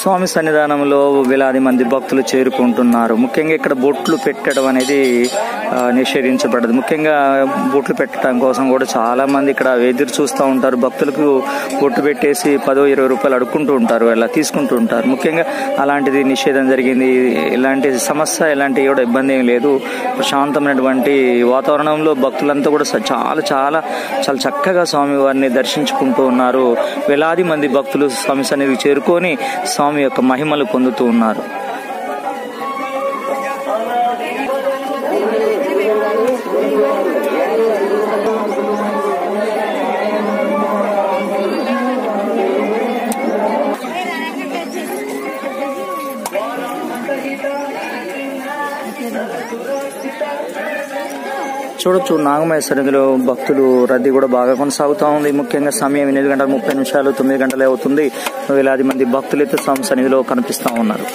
స్వామి సన్నిధానంలో వేలాది మంది భక్తులు చేరుకుంటున్నారు. ముఖ్యంగా ఇక్కడ బొట్లు పెట్టడం అనేది నిషేధించబడదు. ముఖ్యంగా బొట్లు పెట్టడం కోసం కూడా చాలా మంది ఇక్కడ ఎదురు చూస్తూ ఉంటారు. భక్తులకు బొట్టు పెట్టేసి 10-20 రూపాయలు అడుక్కుంటూ ఉంటారు, అలా తీసుకుంటూ ఉంటారు. ముఖ్యంగా అలాంటిది నిషేధం జరిగింది. ఎలాంటి సమస్య, ఎలాంటి కూడా ఇబ్బంది ఏం లేదు. ప్రశాంతమైనటువంటి వాతావరణంలో భక్తులంతా కూడా చాలా చక్కగా స్వామి వారిని దర్శించుకుంటూ ఉన్నారు. వేలాది మంది భక్తులు స్వామి సన్నిధికి చేరుకొని స్వామి యొక్క మహిమలు పొందుతూ ఉన్నారు. చూడొచ్చు, నాగమయ సన్నిధిలో భక్తులు రద్దీ కూడా బాగా కొనసాగుతూ ఉంది. ముఖ్యంగా సమయం 8:30 9 గంటలే అవుతుంది. వేలాది మంది భక్తులు అయితే స్వామి సన్నిధిలో కనిపిస్తూ ఉన్నారు.